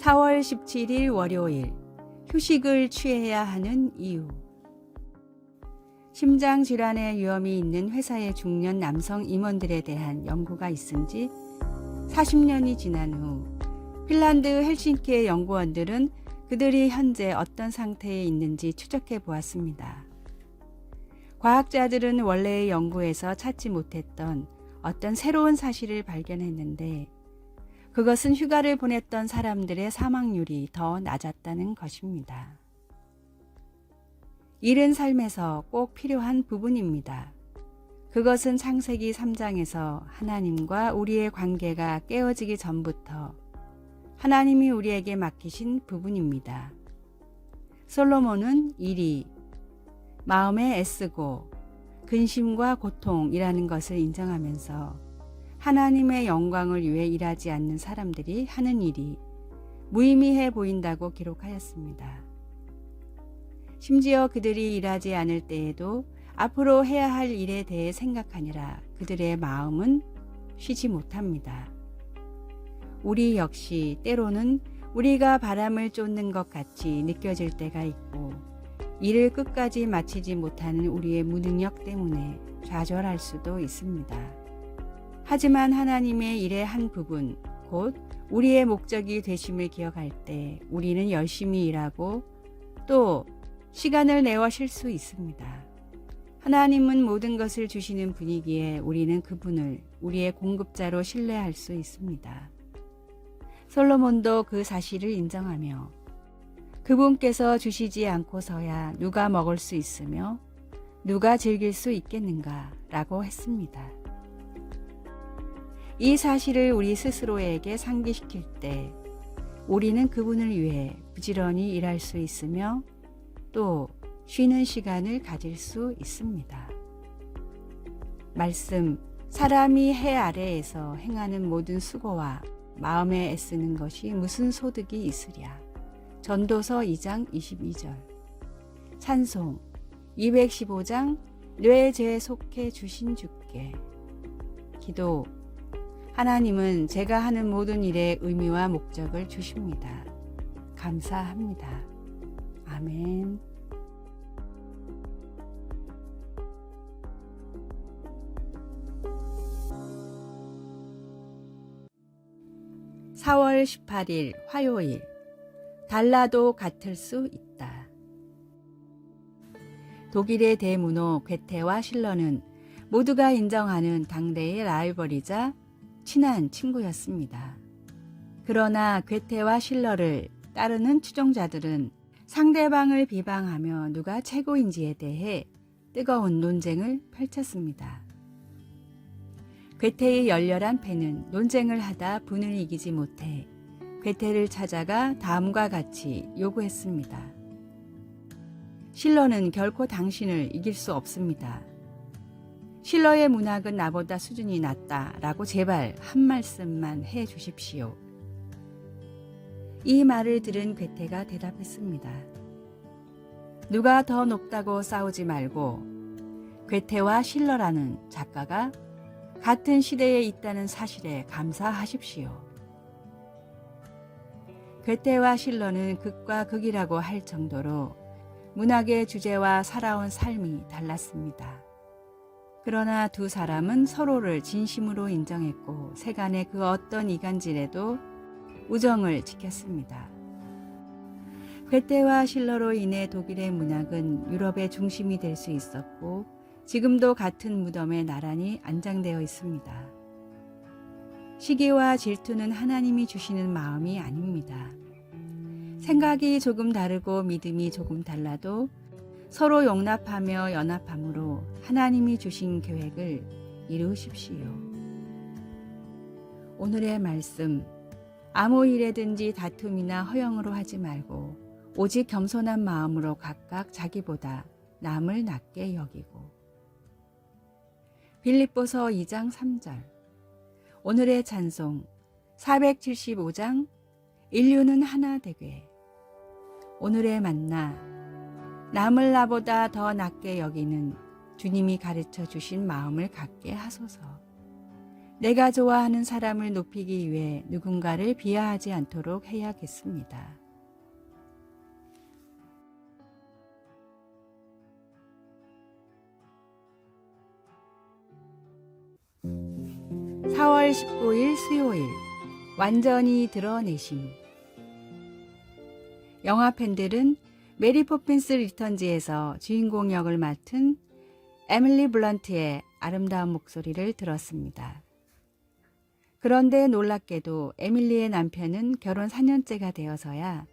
4월 17일 월요일, 휴식을 취해야 하는 이유. 심장질환의 위험이 있는 회사의 중년 남성 임원들에 대한 연구가 있은 지 40년이 지난 후 핀란드 헬싱키의 연구원들은 그들이 현재 어떤 상태에 있는지 추적해 보았습니다. 과학자들은 원래의 연구에서 찾지 못했던 어떤 새로운 사실을 발견했는데 그것은 휴가를 보냈던 사람들의 사망률이 더 낮았다는 것입니다. 일은 삶에서 꼭 필요한 부분입니다. 그것은 창세기 3장에서 하나님과 우리의 관계가 깨어지기 전부터 하나님이 우리에게 맡기신 부분입니다. 솔로몬은 일이 마음에 애쓰고 근심과 고통이라는 것을 인정하면서 하나님의 영광을 위해 일하지 않는 사람들이 하는 일이 무의미해 보인다고 기록하였습니다. 심지어 그들이 일하지 않을 때에도 앞으로 해야 할 일에 대해 생각하느라 그들의 마음은 쉬지 못합니다. 우리 역시 때로는 우리가 바람을 쫓는 것 같이 느껴질 때가 있고 일을 끝까지 마치지 못하는 우리의 무능력 때문에 좌절할 수도 있습니다. 하지만 하나님의 일의 한 부분, 곧 우리의 목적이 되심을 기억할 때 우리는 열심히 일하고 또 시간을 내어 쉴 수 있습니다. 하나님은 모든 것을 주시는 분이기에 우리는 그분을 우리의 공급자로 신뢰할 수 있습니다. 솔로몬도 그 사실을 인정하며 그분께서 주시지 않고서야 누가 먹을 수 있으며 누가 즐길 수 있겠는가 라고 했습니다. 이 사실을 우리 스스로에게 상기시킬 때 우리는 그분을 위해 부지런히 일할 수 있으며 또 쉬는 시간을 가질 수 있습니다. 말씀, 사람이 해 아래에서 행하는 모든 수고와 마음에 애쓰는 것이 무슨 소득이 있으랴. 전도서 2장 22절. 찬송 215장 뇌 죄 속해 주신 주께. 기도, 하나님은 제가 하는 모든 일에 의미와 목적을 주십니다. 감사합니다. 아멘. (4월 18일) 화요일. 달라도 같을 수 있다. 독일의 대문호 괴테와 실러는 모두가 인정하는 당대의 라이벌이자 친한 친구였습니다. 그러나 괴테와 실러를 따르는 추종자들은 상대방을 비방하며 누가 최고인지에 대해 뜨거운 논쟁을 펼쳤습니다. 괴테의 열렬한 패는 논쟁을 하다 분을 이기지 못해 괴테를 찾아가 다음과 같이 요구했습니다. 실러는 결코 당신을 이길 수 없습니다. 실러의 문학은 나보다 수준이 낮다라고 제발 한 말씀만 해 주십시오. 이 말을 들은 괴테가 대답했습니다. 누가 더 높다고 싸우지 말고 괴테와 실러라는 작가가 같은 시대에 있다는 사실에 감사하십시오. 괴테와 실러는 극과 극이라고 할 정도로 문학의 주제와 살아온 삶이 달랐습니다. 그러나 두 사람은 서로를 진심으로 인정했고 세간의 그 어떤 이간질에도 우정을 지켰습니다. 괴테와 실러로 인해 독일의 문학은 유럽의 중심이 될 수 있었고 지금도 같은 무덤에 나란히 안장되어 있습니다. 시기와 질투는 하나님이 주시는 마음이 아닙니다. 생각이 조금 다르고 믿음이 조금 달라도 서로 용납하며 연합함으로 하나님이 주신 계획을 이루십시오. 오늘의 말씀, 아무 일에든지 다툼이나 허영으로 하지 말고 오직 겸손한 마음으로 각각 자기보다 남을 낮게 여기고. 빌립보서 2장 3절. 오늘의 찬송 475장 인류는 하나 되게. 오늘의 만나, 남을 나보다 더 낮게 여기는 주님이 가르쳐 주신 마음을 갖게 하소서. 내가 좋아하는 사람을 높이기 위해 누군가를 비하하지 않도록 해야겠습니다. (4월 19일) 수요일 완전히 드러내심. 영화 팬들은 메리 포핀스 리턴즈에서 주인공 역을 맡은 에밀리 블런트의 아름다운 목소리를 들었습니다. 그런데 놀랍게도 에밀리의 남편은 결혼 4년째가 되어서야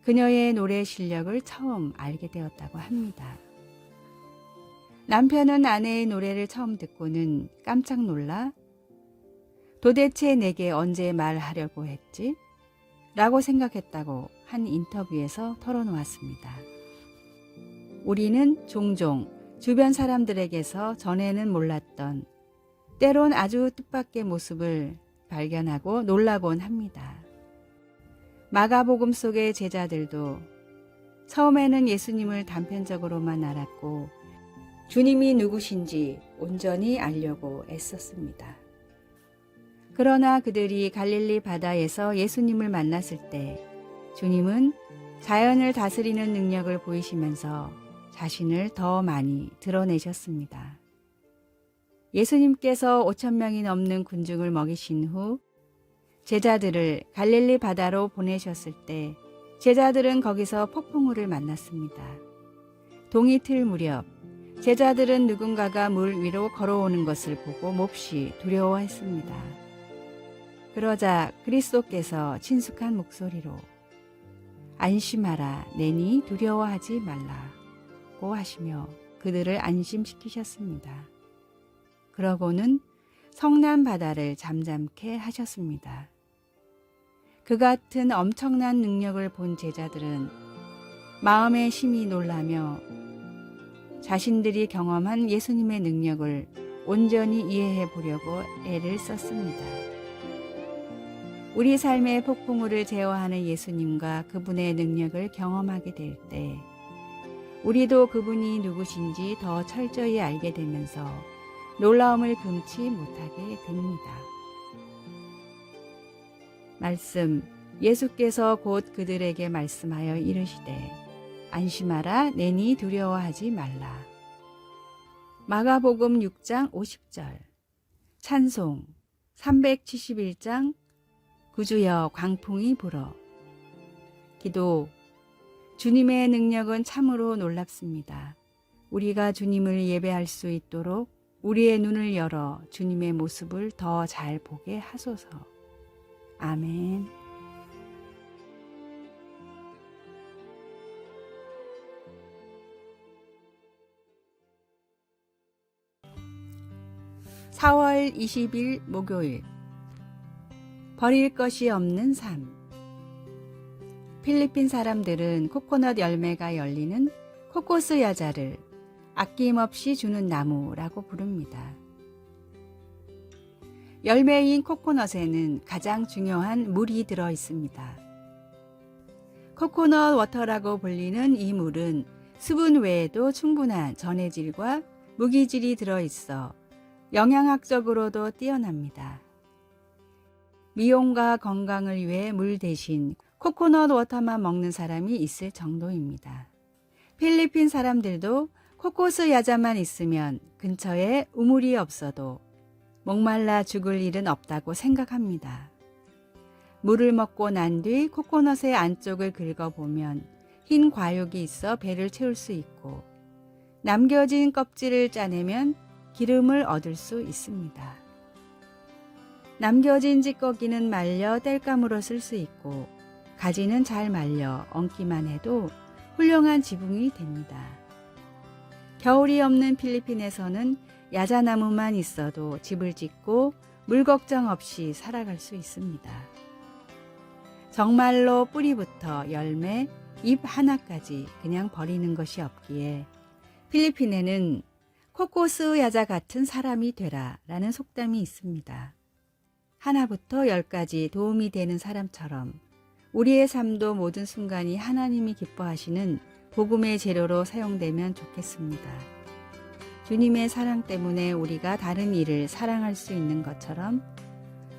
그녀의 노래 실력을 처음 알게 되었다고 합니다. 남편은 아내의 노래를 처음 듣고는 깜짝 놀라 도대체 내게 언제 말하려고 했지? 라고 생각했다고 한 인터뷰에서 털어놓았습니다. 우리는 종종 주변 사람들에게서 전에는 몰랐던 때론 아주 뜻밖의 모습을 발견하고 놀라곤 합니다. 마가복음 속의 제자들도 처음에는 예수님을 단편적으로만 알았고 주님이 누구신지 온전히 알려고 애썼습니다. 그러나 그들이 갈릴리 바다에서 예수님을 만났을 때 주님은 자연을 다스리는 능력을 보이시면서 자신을 더 많이 드러내셨습니다. 예수님께서 5,000명이 넘는 군중을 먹이신 후 제자들을 갈릴리 바다로 보내셨을 때 제자들은 거기서 폭풍우를 만났습니다. 동이틀 무렵 제자들은 누군가가 물 위로 걸어오는 것을 보고 몹시 두려워했습니다. 그러자 그리스도께서 친숙한 목소리로 안심하라, 내니 두려워하지 말라고 하시며 그들을 안심시키셨습니다. 그러고는 성난 바다를 잠잠케 하셨습니다. 그 같은 엄청난 능력을 본 제자들은 마음에 심히 놀라며 자신들이 경험한 예수님의 능력을 온전히 이해해 보려고 애를 썼습니다. 우리 삶의 폭풍우를 제어하는 예수님과 그분의 능력을 경험하게 될 때 우리도 그분이 누구신지 더 철저히 알게 되면서 놀라움을 금치 못하게 됩니다. 말씀, 예수께서 곧 그들에게 말씀하여 이르시되 안심하라, 내니 두려워하지 말라. 마가복음 6장 50절. 찬송 371장 구주여 광풍이 불어. 기도. 주님의 능력은 참으로 놀랍습니다. 우리가 주님을 예배할 수 있도록 우리의 눈을 열어 주님의 모습을 더 잘 보게 하소서. 아멘. (4월 20일) 목요일. 버릴 것이 없는 삶. 필리핀 사람들은 코코넛 열매가 열리는 코코스 야자를 아낌없이 주는 나무라고 부릅니다. 열매인 코코넛에는 가장 중요한 물이 들어 있습니다. 코코넛 워터라고 불리는 이 물은 수분 외에도 충분한 전해질과 무기질이 들어 있어 영양학적으로도 뛰어납니다. 미용과 건강을 위해 물 대신 코코넛 워터만 먹는 사람이 있을 정도입니다. 필리핀 사람들도 코코스 야자만 있으면 근처에 우물이 없어도 목말라 죽을 일은 없다고 생각합니다. 물을 먹고 난 뒤 코코넛의 안쪽을 긁어보면 흰 과육이 있어 배를 채울 수 있고 남겨진 껍질을 짜내면 기름을 얻을 수 있습니다. 남겨진 찌꺼기는 말려 땔감으로 쓸 수 있고 가지는 잘 말려 얹기만 해도 훌륭한 지붕이 됩니다. 겨울이 없는 필리핀에서는 야자나무만 있어도 집을 짓고 물 걱정 없이 살아갈 수 있습니다. 정말로 뿌리부터 열매, 잎 하나까지 그냥 버리는 것이 없기에 필리핀에는 코코스 야자 같은 사람이 되라 라는 속담이 있습니다. 하나부터 열까지 도움이 되는 사람처럼 우리의 삶도 모든 순간이 하나님이 기뻐하시는 복음의 재료로 사용되면 좋겠습니다. 주님의 사랑 때문에 우리가 다른 이를 사랑할 수 있는 것처럼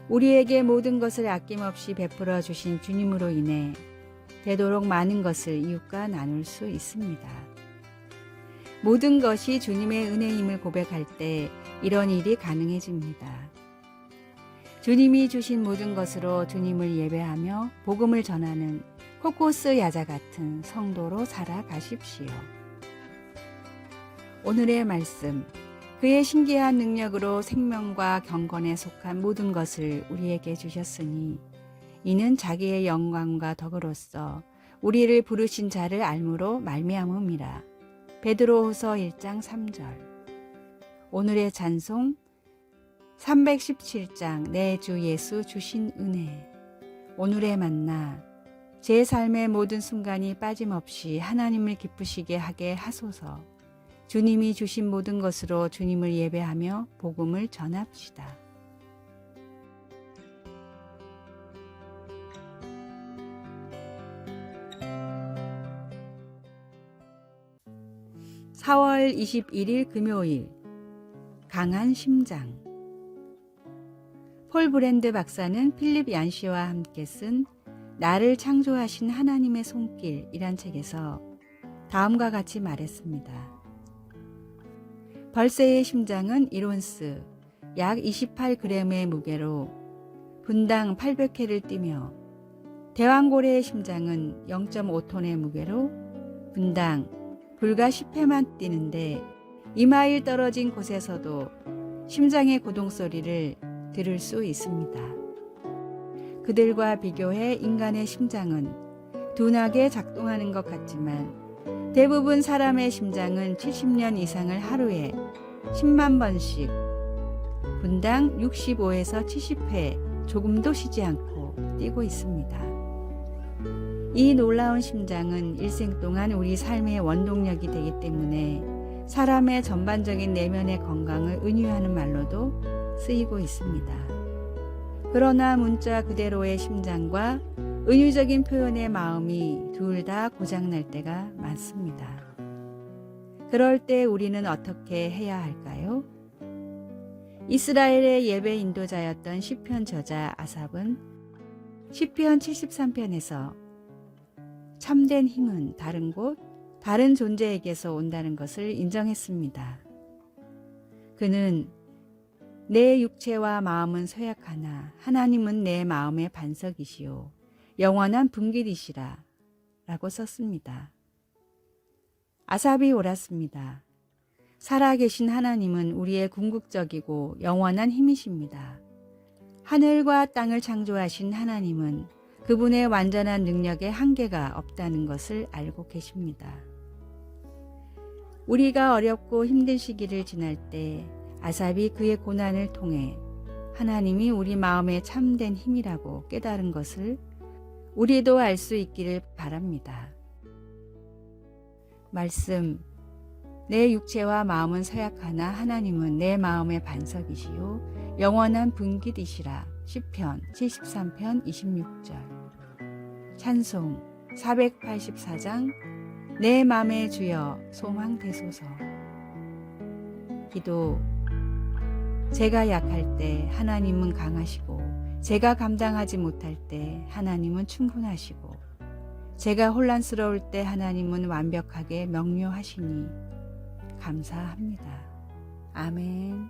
우리에게 모든 것을 아낌없이 베풀어 주신 주님으로 인해 되도록 많은 것을 이웃과 나눌 수 있습니다. 모든 것이 주님의 은혜임을 고백할 때 이런 일이 가능해집니다. 주님이 주신 모든 것으로 주님을 예배하며 복음을 전하는 코코스 야자 같은 성도로 살아가십시오. 오늘의 말씀, 그의 신기한 능력으로 생명과 경건에 속한 모든 것을 우리에게 주셨으니 이는 자기의 영광과 덕으로서 우리를 부르신 자를 알므로 말미암음이라. 베드로후서 1장 3절. 오늘의 찬송 317장 내 주 예수 주신 은혜. 오늘의 만나 제 삶의 모든 순간이 빠짐없이 하나님을 기쁘시게 하게 하소서. 주님이 주신 모든 것으로 주님을 예배하며 복음을 전합시다. (4월 21일) 금요일 강한 심장. 폴 브랜드 박사는 필립 얀시와 함께 쓴 나를 창조하신 하나님의 손길이란 책에서 다음과 같이 말했습니다. 벌새의 심장은 1온스, 약 28g의 무게로 분당 800회를 뛰며 대왕고래의 심장은 0.5톤의 무게로 분당 불과 10회만 뛰는데 2마일 떨어진 곳에서도 심장의 고동소리를 들을 수 있습니다. 그들과 비교해 인간의 심장은 둔하게 작동하는 것 같지만 대부분 사람의 심장은 70년 이상을 하루에 10만 번씩 분당 65에서 70회 조금도 쉬지 않고 뛰고 있습니다. 이 놀라운 심장은 일생 동안 우리 삶의 원동력이 되기 때문에 사람의 전반적인 내면의 건강을 은유하는 말로도 쓰이고 있습니다. 그러나 문자 그대로의 심장과 은유적인 표현의 마음이 둘 다 고장날 때가 많습니다. 그럴 때 우리는 어떻게 해야 할까요? 이스라엘의 예배 인도자였던 시편 저자 아삽은 시편 73편에서 참된 힘은 다른 곳, 다른 존재에게서 온다는 것을 인정했습니다. 그는 내 육체와 마음은 쇠약하나 하나님은 내 마음의 반석이시요 영원한 분길이시라 라고 썼습니다. 아삽이 옳았습니다. 살아계신 하나님은 우리의 궁극적이고 영원한 힘이십니다. 하늘과 땅을 창조하신 하나님은 그분의 완전한 능력에 한계가 없다는 것을 알고 계십니다. 우리가 어렵고 힘든 시기를 지날 때 아삽이 그의 고난을 통해 하나님이 우리 마음의 참된 힘이라고 깨달은 것을 우리도 알 수 있기를 바랍니다. 말씀, 내 육체와 마음은 쇠약하나 하나님은 내 마음의 반석이시요 영원한 분깃이시라. 시편 73편 26절. 찬송 484장 내 맘의 주여 소망되소서. 기도, 제가 약할 때 하나님은 강하시고 제가 감당하지 못할 때 하나님은 충분하시고 제가 혼란스러울 때 하나님은 완벽하게 명료하시니 감사합니다. 아멘.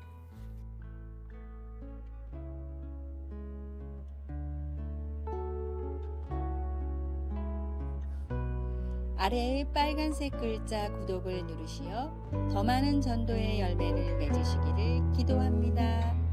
아래의 빨간색 글자 구독을 누르시어 더 많은 전도의 열매를 맺으시기를 기도합니다.